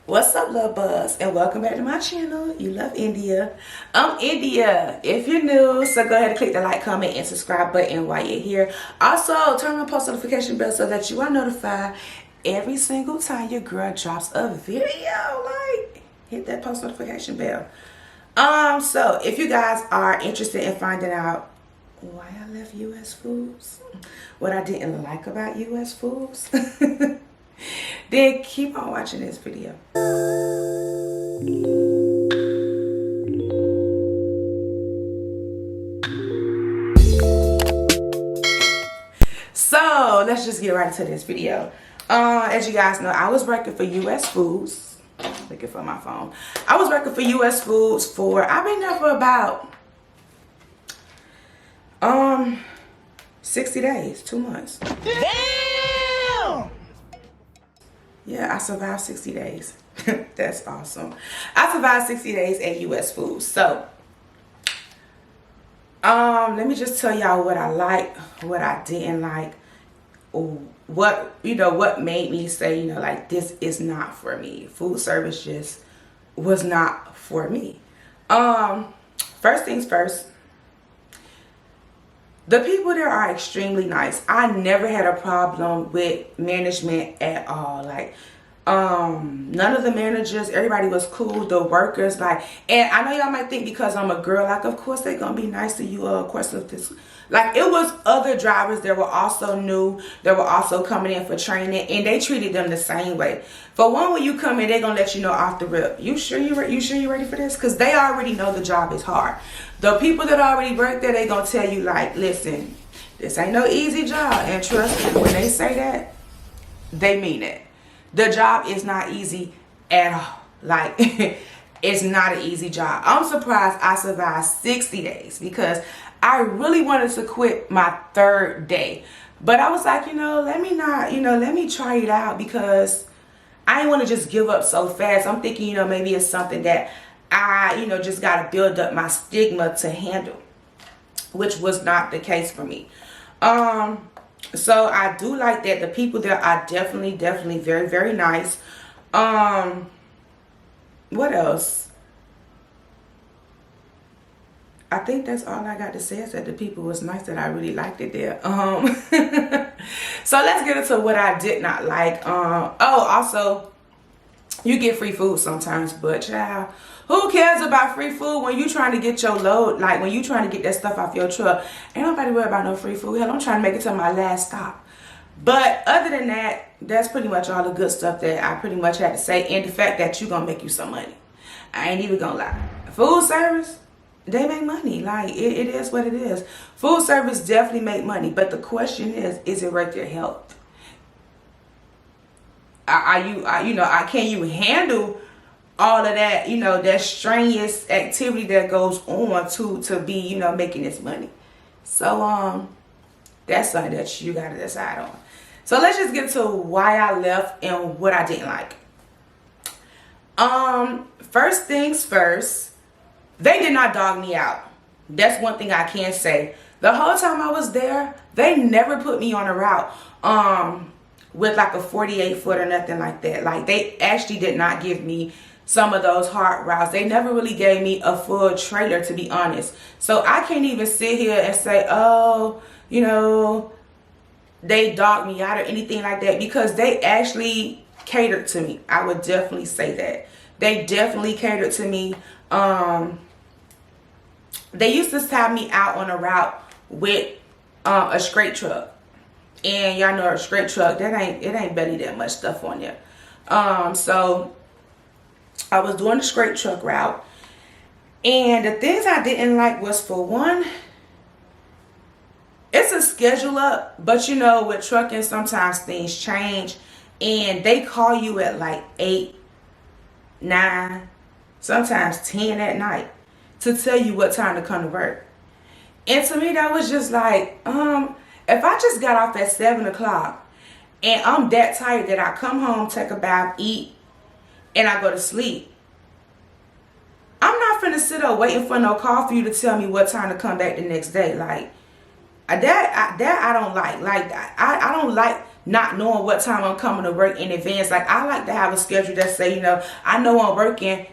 What's up, love bugs, and welcome back to my channel. You love India. I'm India. If you're new, so go ahead and click the like, comment, and subscribe button while you're here. Also, turn on post notification bell so that you are notified every single time your girl drops a video. Like, hit that post notification bell. So if you guys are interested in finding out why I left U.S. foods, what I didn't like about U.S. foods, then keep on watching this video. So let's just get right into this video. As you guys know, I was working for U.S. Foods. Looking for my phone. I was working for U.S. Foods I've been there for about 60 days, 2 months. Damn! Yeah, I survived 60 days. That's awesome. I survived 60 days at U.S. Foods. So, let me just tell y'all what I liked, what I didn't like, what made me say, like, this is not for me. Food service just was not for me. First things first, the people there are extremely nice. I never had a problem with management at all. Like, none of the managers, everybody was cool. The workers, like, and I know y'all might think because I'm a girl, like, of course they're gonna be nice to you. Of course, of this, like, it was other drivers that were also new, that were also coming in for training, and they treated them the same way. For one, when you come in, they're gonna let you know off the rip. You sure you ready for this? Because they already know the job is hard. The people that already work there, they gonna tell you, like, listen, this ain't no easy job. And trust me, when they say that, they mean it. The job is not easy at all. Like, it's not an easy job. I'm surprised I survived 60 days because I really wanted to quit my third day. But I was like, let me try it out because I didn't want to just give up so fast. I'm thinking, maybe it's something that I, just got to build up my stigma to handle, which was not the case for me. So I do like that. The people there are definitely very, very nice. What else? I think that's all I got to say is that the people was nice, that I really liked it there. So let's get into what I did not like. Also, you get free food sometimes, but child, who cares about free food when you trying to get your load, like when you trying to get that stuff off your truck? Ain't nobody worry about no free food. Hell, I'm trying to make it to my last stop. But other than that, that's pretty much all the good stuff that I pretty much had to say. And the fact that you gonna make you some money. I ain't even gonna lie. Food service, they make money. Like, it is what it is. Food service definitely make money. But the question is it worth your health? Can you handle all of that, that strenuous activity that goes on to be, making this money? So, that's something that you got to decide on. So let's just get to why I left and what I didn't like. First things first, they did not dog me out. That's one thing I can say. The whole time I was there, they never put me on a route with like a 48 foot or nothing like that. Like, they actually did not give me some of those hard routes. They never really gave me a full trailer, to be honest. So I can't even sit here and say, oh, they dogged me out or anything like that, because they actually catered to me. I would definitely say that. They definitely catered to me. They used to have me out on a route with a straight truck. And y'all know a straight truck, it ain't barely that much stuff on there. So I was doing the straight truck route. And the things I didn't like was, for one, it's a schedule up. But with trucking, sometimes things change. And they call you at like 8, 9, sometimes 10 at night to tell you what time to come to work. And to me, that was just like, if I just got off at 7 o'clock and I'm that tired that I come home, take a bath, eat, and I go to sleep, I'm not finna sit up waiting for no call for you to tell me what time to come back the next day. Like, that I don't like. Like, I don't like not knowing what time I'm coming to work in advance. Like, I like to have a schedule that say, you know, I know I'm working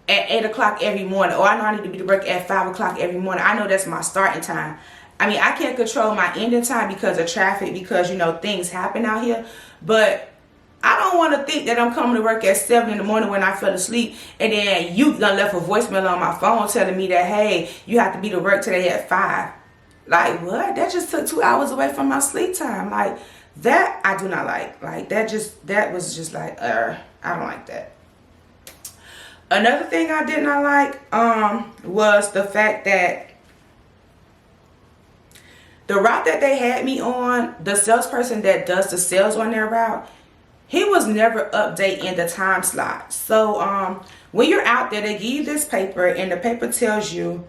at 8 o'clock every morning, or I know I need to be to work at 5 o'clock every morning. I know that's my starting time. I mean, I can't control my ending time because of traffic, because, you know, things happen out here. But I don't want to think that I'm coming to work at 7 in the morning when I fell asleep, and then you done left a voicemail on my phone telling me that, hey, you have to be to work today at 5. Like, what? That just took 2 hours away from my sleep time. Like, that I do not like. Like, that was just like, I don't like that. Another thing I did not like was the fact that the route that they had me on, the salesperson that does the sales on their route, he was never updating the time slot. So when you're out there, they give you this paper, and the paper tells you,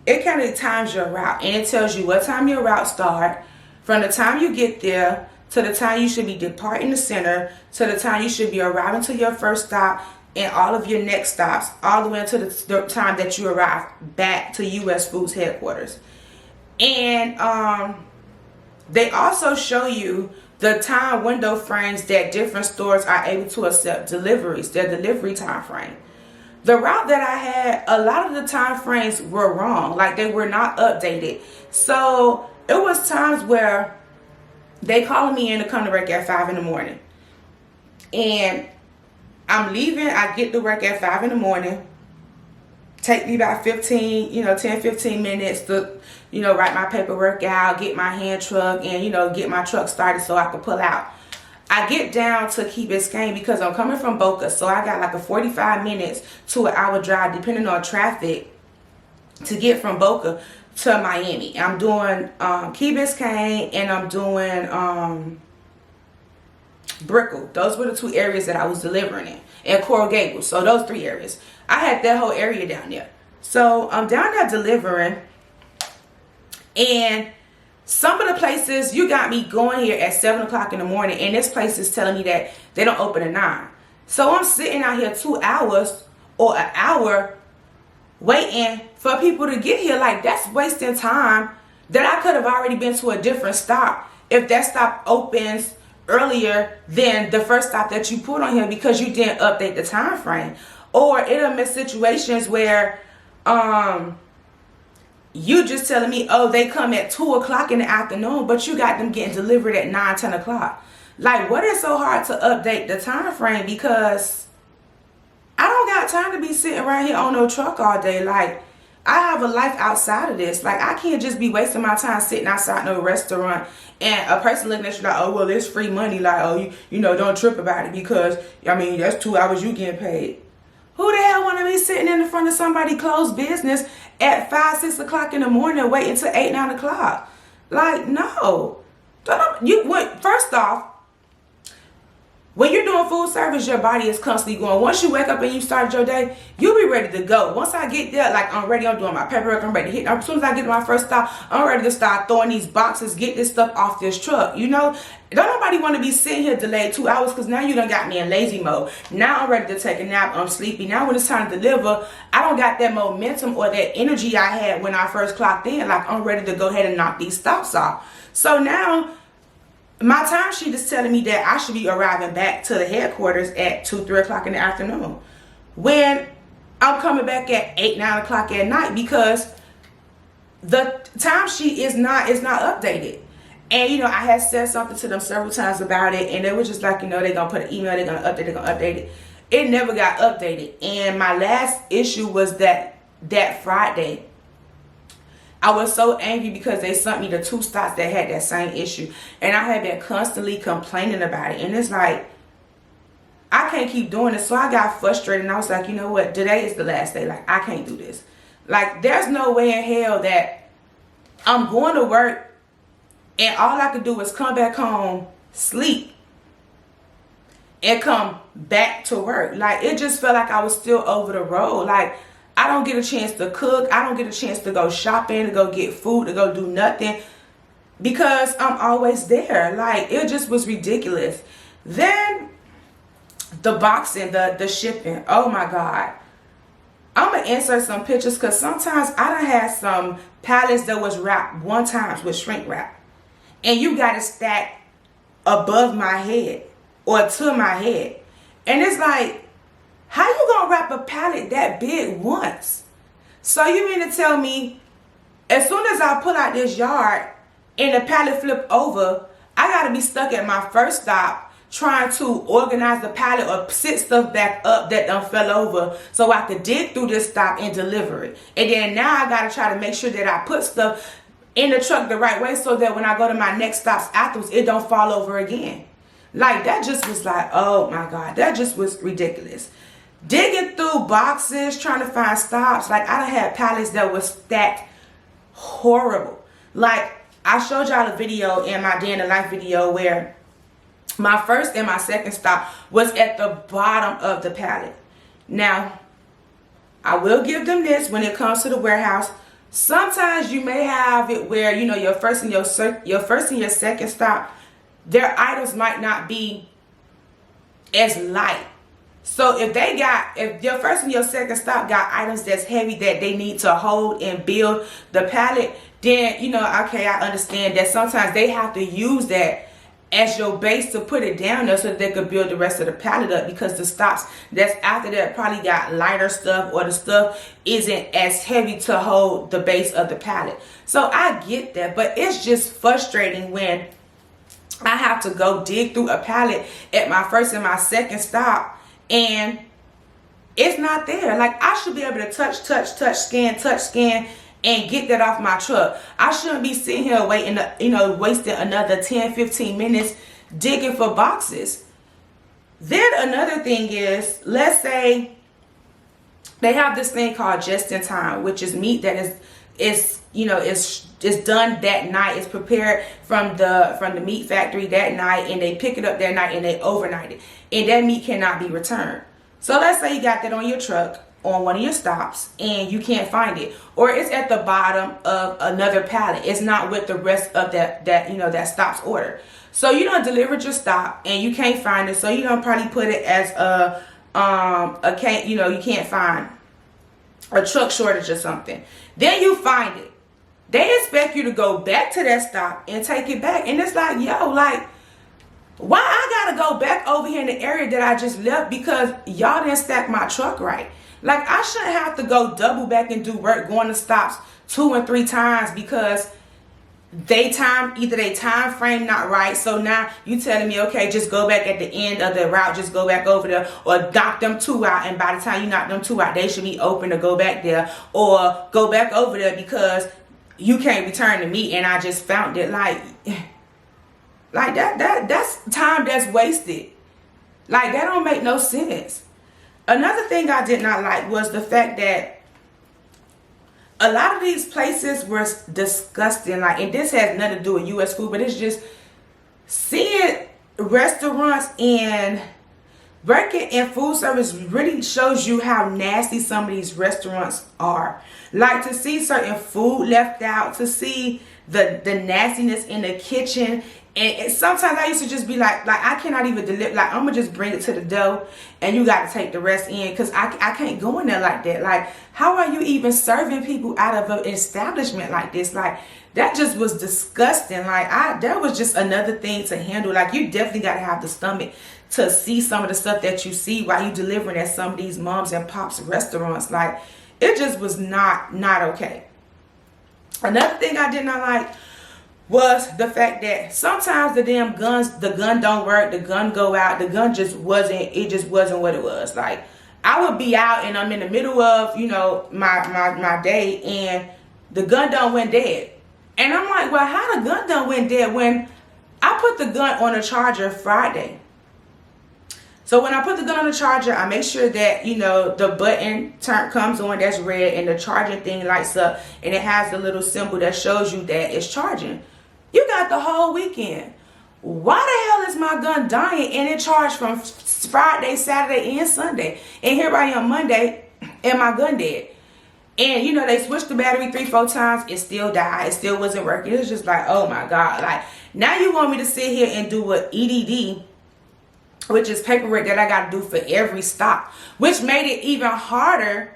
it kind of times your route, and it tells you what time your route start, from the time you get there to the time you should be departing the center, to the time you should be arriving to your first stop, and all of your next stops, all the way until the time that you arrive back to U.S. Foods headquarters. And they also show you the time window frames that different stores are able to accept deliveries, their delivery time frame. The route that I had, a lot of the time frames were wrong. Like, they were not updated. So it was times where they calling me in to come to work at 5 in the morning. And I'm leaving, I get to work at 5 in the morning. Take me about 10, 15 minutes to, write my paperwork out, get my hand truck, and, get my truck started so I can pull out. I get down to Key Biscayne because I'm coming from Boca, so I got like a 45 minutes to an hour drive, depending on traffic, to get from Boca to Miami. I'm doing Key Biscayne, and I'm doing Brickell. Those were the 2 areas that I was delivering in, and Coral Gables. So those 3 areas. I had that whole area down there. So I'm down there delivering, and some of the places, you got me going here at 7 o'clock in the morning, and this place is telling me that they don't open at 9. So I'm sitting out here 2 hours or an hour waiting for people to get here. Like, that's wasting time that I could have already been to a different stop if that stop opens earlier than the first stop that you put on here because you didn't update the time frame. Or it'll miss situations where you just telling me, oh, they come at 2 o'clock in the afternoon, but you got them getting delivered at 9, 10 o'clock. Like, what is so hard to update the time frame? Because I don't got time to be sitting right here on no truck all day. Like, I have a life outside of this. Like, I can't just be wasting my time sitting outside no restaurant and a person looking at you like, oh, well, it's free money. Like, oh, don't trip about it because, that's 2 hours you getting paid. Who the hell want to be sitting in the front of somebody closed business at 5, 6 o'clock in the morning waiting till 8, 9 o'clock? Like, no. First off, when you're doing food service, your body is constantly going. Once you wake up and you start your day, you'll be ready to go. Once I get there, like, I'm ready, I'm doing my paperwork, I'm ready to hit. As soon as I get to my first stop, I'm ready to start throwing these boxes, get this stuff off this truck. Don't nobody want to be sitting here delayed 2 hours because now you done got me in lazy mode. Now I'm ready to take a nap, I'm sleepy. Now when it's time to deliver, I don't got that momentum or that energy I had when I first clocked in. Like, I'm ready to go ahead and knock these stops off. So now my time sheet is telling me that I should be arriving back to the headquarters at 2, 3 o'clock in the afternoon, when I'm coming back at 8, 9 o'clock at night because the time sheet is not updated. And I had said something to them several times about it, and they were just like, they're gonna put an email, they're gonna update it. It never got updated. And my last issue was that Friday, I was so angry because they sent me the 2 stops that had that same issue. And I had been constantly complaining about it. And it's like, I can't keep doing this. So I got frustrated and I was like, you know what? Today is the last day. Like, I can't do this. Like, there's no way in hell that I'm going to work and all I could do is come back home, sleep, and come back to work. Like, it just felt like I was still over the road. Like, I don't get a chance to cook. I don't get a chance to go shopping, to go get food, to go do nothing because I'm always there. Like, it just was ridiculous. Then the boxing, the shipping. Oh my God. I'm going to insert some pictures because sometimes I done had some pallets that was wrapped one time with shrink wrap. And you got to stack above my head or to my head. And it's like, how you gonna wrap a pallet that big once? So you mean to tell me, as soon as I pull out this yard and the pallet flip over, I gotta be stuck at my first stop trying to organize the pallet or sit stuff back up that done fell over so I could dig through this stop and deliver it. And then now I gotta try to make sure that I put stuff in the truck the right way so that when I go to my next stops afterwards, it don't fall over again. Like, that just was like, oh my God, that just was ridiculous. Digging through boxes, trying to find stops. Like, I done had pallets that was stacked horrible. Like, I showed y'all a video in my day in the life video where my first and my second stop was at the bottom of the pallet. Now, I will give them this when it comes to the warehouse. Sometimes you may have it where, you know, your first and your second stop, their items might not be as light. So if your first and your second stop got items that's heavy that they need to hold and build the pallet, then, you know, okay, I understand that sometimes they have to use that as your base to put it down there so that they could build the rest of the pallet up, because the stops that's after that probably got lighter stuff, or the stuff isn't as heavy to hold the base of the pallet. So I get that, but it's just frustrating when I have to go dig through a pallet at my first and my second stop and it's not there. Like, I should be able to touch, scan, and get that off my truck. I shouldn't be sitting here waiting, wasting another 10-15 minutes digging for boxes. Then another thing is, let's say they have this thing called just in time, which is meat that is done that night. It's prepared from the meat factory that night, and they pick it up that night and they overnight it, and that meat cannot be returned. So let's say you got that on your truck on one of your stops and you can't find it, or it's at the bottom of another pallet. It's not with the rest of that stop's order. So you don't deliver your stop and you can't find it, so you don't probably put it as you can't find a truck shortage or something. Then you find it. They expect you to go back to that stop and take it back, and it's like, yo, like, why I gotta go back over here in the area that I just left because y'all didn't stack my truck right? Like, I shouldn't have to go double back and do work going to stops 2 and 3 times because either they time frame not right. So now you telling me, okay, just go back at the end of the route, just go back over there, or knock them 2 out, and by the time you knock them 2 out, they should be open to go back there, or go back over there because you can't return the meat and I just found it. Like that's time that's wasted. Like, that don't make no sense. Another thing I did not like was the fact that a lot of these places were disgusting. Like, and this has nothing to do with U.S. food, but it's just seeing restaurants and working in food service really shows you how nasty some of these restaurants are. Like, to see certain food left out, to see the nastiness in the kitchen. And sometimes I used to just be like I cannot even deliver. Like, I'm gonna just bring it to the dough and you got to take the rest in, because I can't go in there like that. Like, how are you even serving people out of an establishment like this? Like, that just was disgusting. Like, that was just another thing to handle. Like, you definitely got to have the stomach to see some of the stuff that you see while you delivering at some of these moms and pops restaurants. Like, it just was not okay. Another thing I did not like was the fact that sometimes the gun don't work, the gun go out, the gun just wasn't what it was. Like, I would be out and I'm in the middle of, my day, and the gun done went dead. And I'm like, well, how the gun done went dead when I put the gun on a charger Friday? So when I put the gun on the charger, I make sure that, the button comes on that's red, and the charging thing lights up, and it has the little symbol that shows you that it's charging. You got the whole weekend. Why the hell is my gun dying and it charged from Friday, Saturday, and Sunday? And here I am Monday and my gun dead. And they switched the battery 3-4 times. It still died. It still wasn't working. It was just like, oh my God. Like, now you want me to sit here and do an EDD, which is paperwork that I got to do for every stop, which made it even harder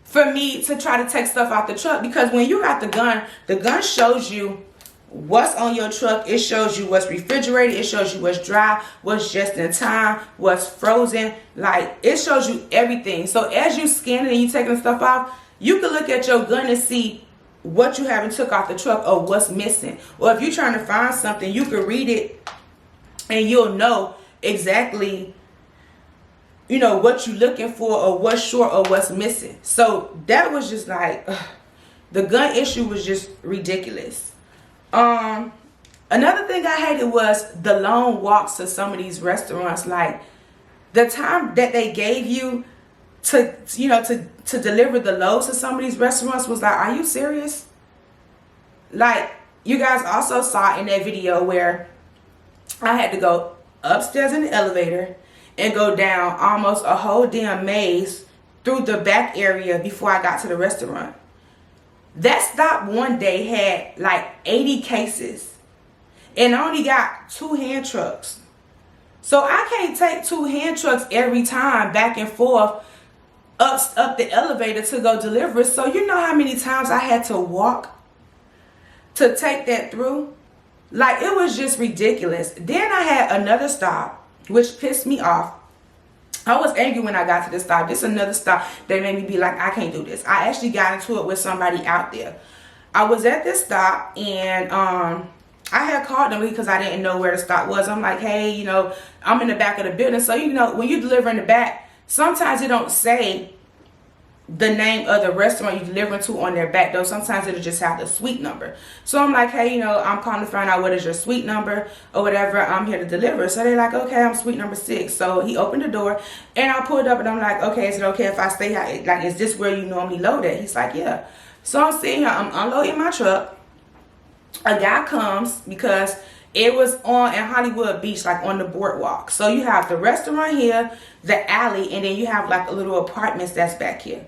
for me to try to take stuff out the truck, because when you got the gun shows you what's on your truck. It shows you what's refrigerated. It shows you what's dry, what's just in time, what's frozen. Like, it shows you everything. So as you scan it and you taking stuff off, you can look at your gun and see what you haven't took off the truck or what's missing. Or if you're trying to find something, you can read it and you'll know exactly, you know, what you're looking for or what's short or what's missing. So that was just like, the gun issue was just ridiculous. Another thing I hated was the long walks to some of these restaurants. Like, the time that they gave you to, you know, to deliver the loads to some of these restaurants was like, are you serious? Like, you guys also saw in that video where I had to go upstairs in the elevator and go down almost a whole damn maze through the back area before I got to the restaurant. That stop one day had like 80 cases and I only got 2 hand trucks. So I can't take 2 hand trucks every time back and forth up the elevator to go deliver it. So you know how many times I had to walk to take that through? Like, it was just ridiculous. Then I had another stop, which pissed me off. I was angry when I got to this stop. This is another stop that made me be like, I can't do this. I actually got into it with somebody out there. I was at this stop and I had called them because I didn't know where the stop was. I'm like, hey, you know, I'm in the back of the building. So, you know, when you deliver in the back, sometimes it don't say the name of the restaurant you're delivering to on their back, though. Sometimes it'll just have the suite number. So I'm like, hey, you know, I'm calling to find out what is your suite number or whatever. I'm here to deliver. So they're like, okay, I'm suite number 6. So he opened the door and I pulled up and I'm like, okay, is it okay if I stay here? Like, is this where you normally load at? He's like, yeah. So I'm sitting here, I'm unloading my truck. A guy comes because it was on in Hollywood Beach, like on the boardwalk. So you have the restaurant here, the alley, and then you have like a little apartments that's back here.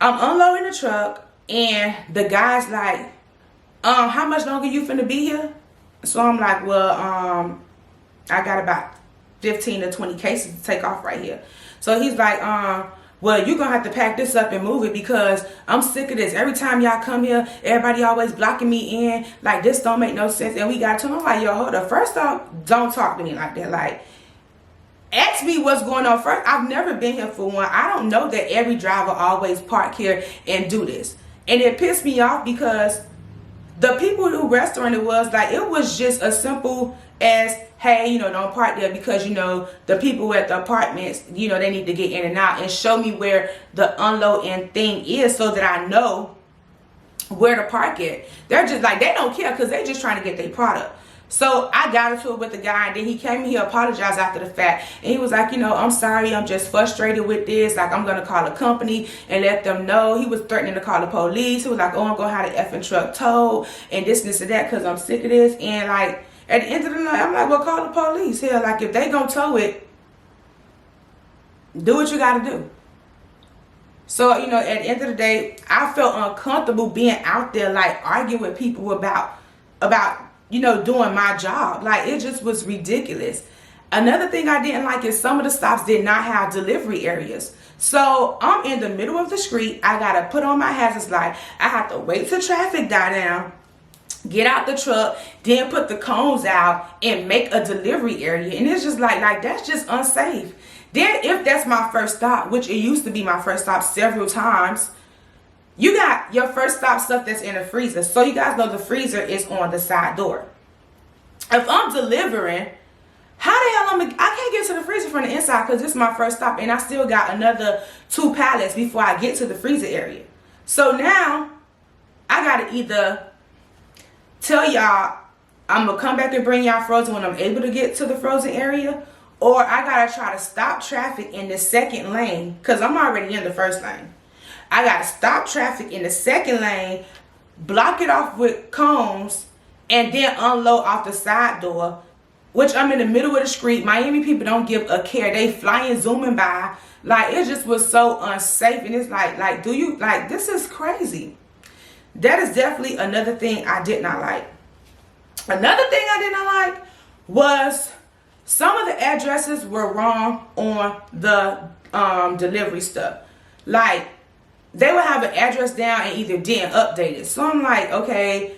I'm unloading the truck and the guy's like, how much longer you finna be here? So I'm like, well, I got about 15 to 20 cases to take off right here. So he's like, well, you're gonna have to pack this up and move it because I'm sick of this. Every time y'all come here, everybody always blocking me in. Like, this don't make no sense. And we got to him. I'm like, yo, hold up. First off, don't talk to me like that. Like, ask me what's going on first. I've never been here for one. I don't know that every driver always park here and do this. And it pissed me off because the people who restaurant it was, like, it was just as simple as, hey, you know, don't park there because, you know, the people at the apartments, you know, they need to get in and out, and show me where the unloading thing is so that I know where to park it. They're just like, they don't care because they're just trying to get their product. So I got into it with the guy, and then he came and he apologized after the fact. And he was like, you know, I'm sorry, I'm just frustrated with this. Like, I'm going to call a company and let them know. He was threatening to call the police. He was like, oh, I'm going to have the effing truck towed and this and that because I'm sick of this. And, like, at the end of the night, I'm like, well, call the police. Hell, like, if they going to tow it, do what you got to do. So, you know, at the end of the day, I felt uncomfortable being out there, like, arguing with people about you know, doing my job. Like, it just was ridiculous. Another thing I didn't like is some of the stops did not have delivery areas. So I'm in the middle of the street. I gotta put on my hazard light. I have to wait till traffic die down, get out the truck, then put the cones out and make a delivery area. And it's just like that's just unsafe. Then if that's my first stop, which it used to be my first stop several times, you got your first stop stuff that's in the freezer. So you guys know the freezer is on the side door. If I'm delivering, how the hell I can't get to the freezer from the inside because this is my first stop and I still got another 2 pallets before I get to the freezer area. So now I gotta either tell y'all I'm gonna come back and bring y'all frozen when I'm able to get to the frozen area, or I gotta try to stop traffic in the second lane because I'm already in the first lane. I gotta stop traffic in the second lane, block it off with cones, and then unload off the side door, which I'm in the middle of the street. Miami people don't give a care. They flying, zooming by. Like, it just was so unsafe. And it's like, do you, like, this is crazy. That is definitely another thing I did not like. Another thing I did not like was some of the addresses were wrong on the delivery stuff. Like, they would have an address down and either didn't update it. So I'm like, okay,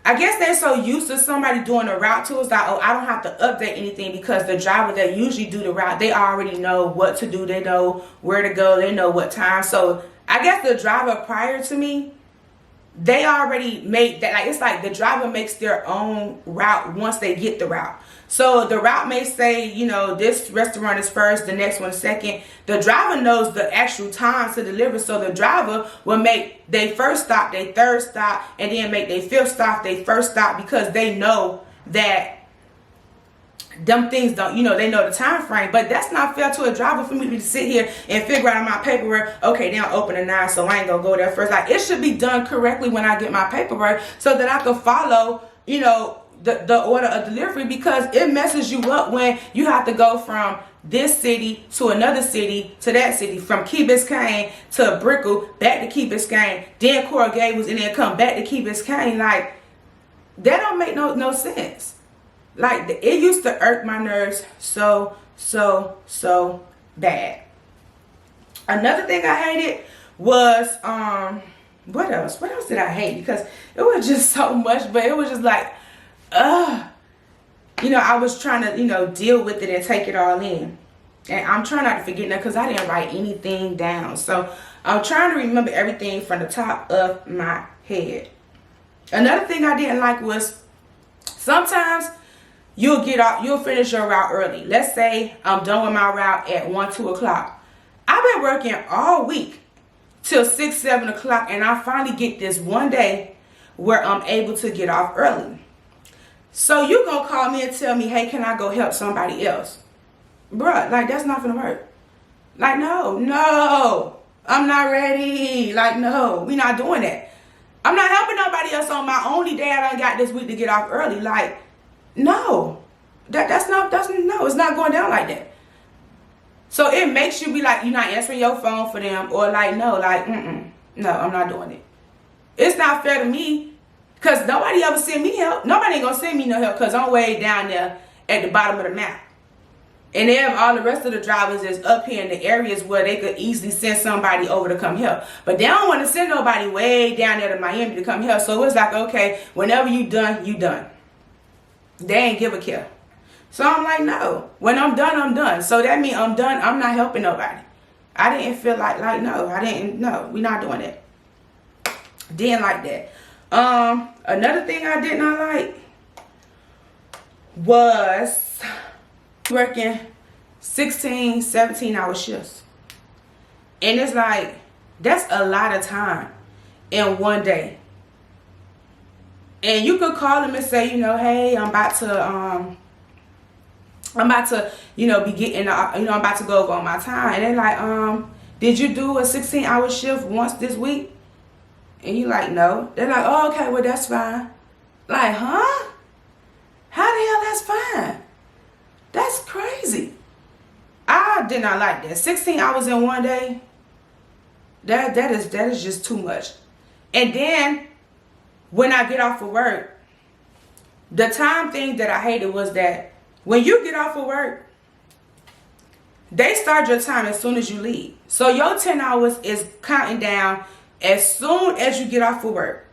I guess they're so used to somebody doing the route to us that, oh, I don't have to update anything because the driver that usually do the route, they already know what to do. They know where to go. They know what time. So I guess the driver prior to me, they already made that, like, it's like the driver makes their own route once they get the route. So the route may say, you know, this restaurant is first, the next one second. The driver knows the actual time to deliver. So the driver will make their first stop, their third stop, and then make their fifth stop, their first stop, because they know that them things don't, you know, they know the time frame. But that's not fair to a driver for me to sit here and figure out my paperwork. Okay, they don't open at 9, so I ain't gonna go there first. Like, it should be done correctly when I get my paperwork so that I can follow, you know, the order of delivery, because it messes you up when you have to go from this city to another city to that city, from Key Biscayne to Brickell, back to Key Biscayne, then Coral Gables, and then come back to Key Biscayne. Like, that don't make no sense. Like, it used to irk my nerves so bad. Another thing I hated was what else did I hate? Because it was just so much, but it was just like, you know, I was trying to, you know, deal with it and take it all in. And I'm trying not to forget that because I didn't write anything down. So I'm trying to remember everything from the top of my head. Another thing I didn't like was sometimes you'll finish your route early. Let's say I'm done with my route at 1, 2 o'clock. I've been working all week till 6, 7 o'clock, and I finally get this one day where I'm able to get off early. So you gonna call me and tell me, hey, can I go help somebody else? Bruh, like, that's not gonna work. Like, no, I'm not ready. Like, no, we not doing that. I'm not helping nobody else on my only day I done got this week to get off early. Like, no, it's not going down like that. So it makes you be like, you're not answering your phone for them, or like, no, I'm not doing it. It's not fair to me. Because nobody ever send me help. Nobody ain't going to send me no help because I'm way down there at the bottom of the map. And then all the rest of the drivers is up here in the areas where they could easily send somebody over to come help. But they don't want to send nobody way down there to Miami to come help. So it's like, okay, whenever you done, you done. They ain't give a care. So I'm like, no. When I'm done, I'm done. So that means I'm done. I'm not helping nobody. I didn't feel like no, we're not doing it. Didn't like that. Another thing I did not like was working 16, 17-hour shifts. And it's like, that's a lot of time in one day. And you could call them and say, you know, hey, I'm about to, you know, be getting, I'm about to go over on my time. And they're like, did you do a 16-hour shift once this week? And you like, no. They're like, oh, okay, well, that's fine. Like, huh? How the hell that's fine? That's crazy. I did not like that. 16 hours in one day, that is just too much. And then when I get off of work, the time thing that I hated was that when you get off of work, they start your time as soon as you leave. So your 10 hours is counting down as soon as you get off of work.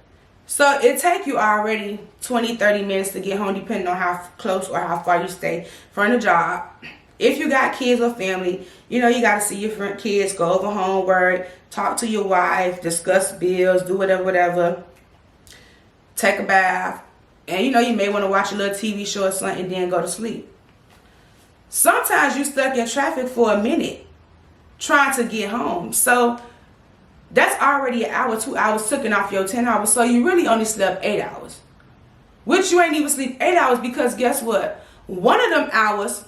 So it take you already 20, 30 minutes to get home, depending on how close or how far you stay from the job. If you got kids or family, you know, you got to see your kids, go over homework, talk to your wife, discuss bills, do whatever, take a bath. And, you know, you may want to watch a little TV show or something and then go to sleep. Sometimes you stuck in traffic for a minute trying to get home. So that's already an hour, 2 hours taken off your 10 hours. So you really only slept 8 hours. Which you ain't even sleep 8 hours, because guess what? One of them hours,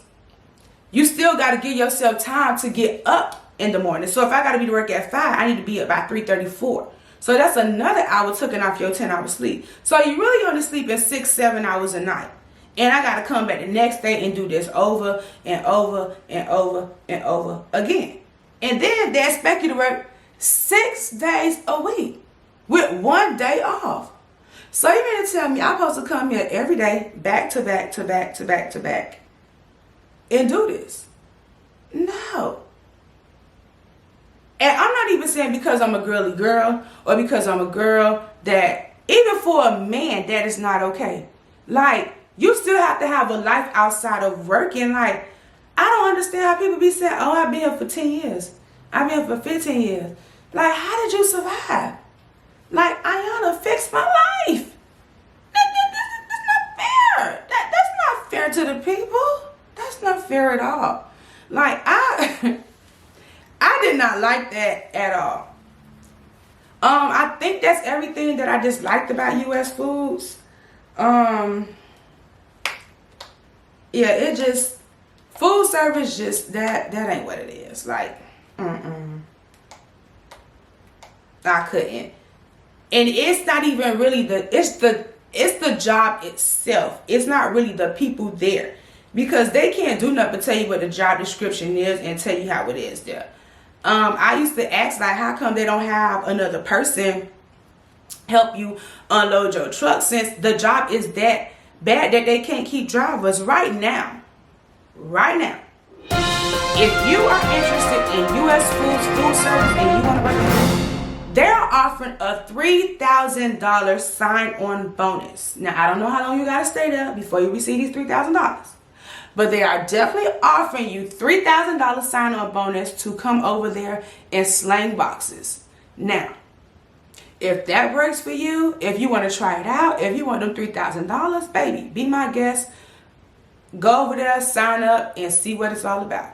you still got to give yourself time to get up in the morning. So if I got to be to work at 5, I need to be up by 3:34. So that's another hour taken off your 10-hour sleep. So you really only sleeping 6, 7 hours a night. And I got to come back the next day and do this over and over and over and over again. And then they expect you to work 6 days a week with 1 day off. So you mean to tell me I'm supposed to come here every day, back to back to back to back to back, and do this? No. And I'm not even saying because I'm a girly girl or because I'm a girl that Even for a man, that is not okay. Like, you still have to have a life outside of working. Like, I don't understand how people be saying, oh, I've been here for 10 years. I've been here for 15 years. Like, how did you survive? Like, Ayana, fix my life. That's not fair. That's not fair to the people. That's not fair at all. Like, I did not like that at all. I think that's everything that I disliked about U.S. foods. Yeah, it just, food service just, that ain't what it is. Like, I couldn't. And it's not even really it's the job itself. It's not really the people there. Because they can't do nothing but tell you what the job description is and tell you how it is there. I used to ask, like, how come they don't have another person help you unload your truck, since the job is that bad that they can't keep drivers right now. If you are interested in U.S. food service and you want to work in, they're offering a $3,000 sign-on bonus. Now, I don't know how long you got to stay there before you receive these $3,000. But they are definitely offering you $3,000 sign-on bonus to come over there and slang boxes. Now, if that works for you, if you want to try it out, if you want them $3,000, baby, be my guest. Go over there, sign up, and see what it's all about.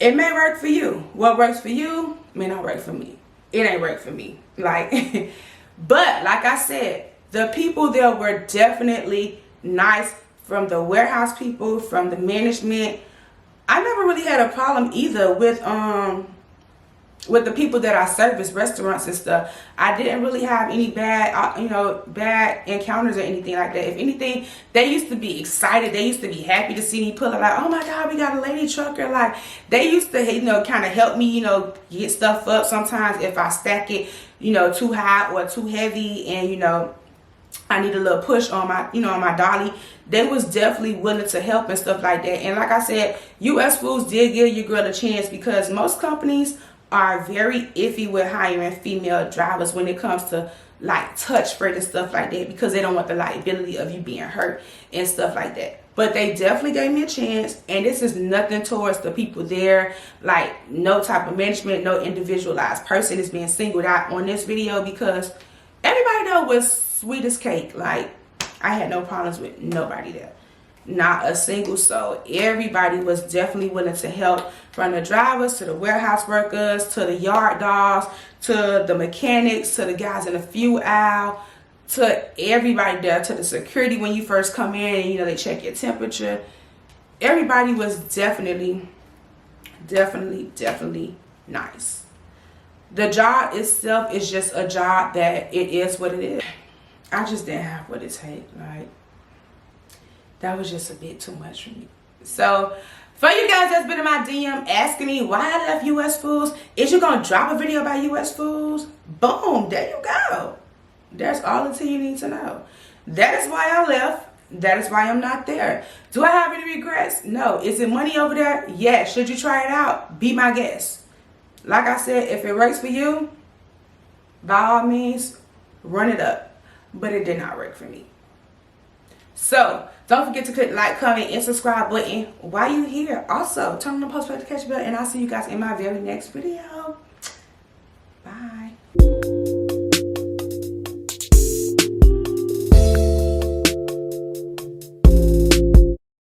It may work for you. What works for you may not work for me. It ain't work for me. Like, but like I said, the people there were definitely nice. From the warehouse people, from the management. I never really had a problem either with the people that I service, restaurants and stuff. I didn't really have any bad encounters or anything like that. If anything, they used to be excited. They used to be happy to see me pull up, like, oh my God, we got a lady trucker. Like, they used to, kind of help me, get stuff up sometimes if I stack it, too high or too heavy, and, I need a little push on my, on my dolly. They was definitely willing to help and stuff like that. And like I said, U.S. Foods did give your girl a chance, because most companies are very iffy with hiring female drivers when it comes to like touch spray and stuff like that, because they don't want the liability of you being hurt and stuff like that. But they definitely gave me a chance, and this is nothing towards the people there. Like, no type of management, no individualized person is being singled out on this video, because everybody there was sweet as cake. Like, I had no problems with nobody there. Not a single soul. Everybody was definitely willing to help, from the drivers to the warehouse workers to the yard dogs to the mechanics to the guys in the fuel aisle, to everybody there, to the security when you first come in and they check your temperature. Everybody was definitely nice. The job itself is just a job that it is what it is. I just didn't have what it takes. Like, that was just a bit too much for me. So, for you guys that's been in my DM asking me why I left U.S. Foods, is you going to drop a video about U.S. Foods? Boom, there you go. That's all until you need to know. That is why I left. That is why I'm not there. Do I have any regrets? No. Is it money over there? Yes. Should you try it out? Be my guest. Like I said, if it works for you, by all means, run it up. But it did not work for me. So, don't forget to click like, comment, and subscribe button while you're here. Also, turn on the post notification bell, and I'll see you guys in my very next video.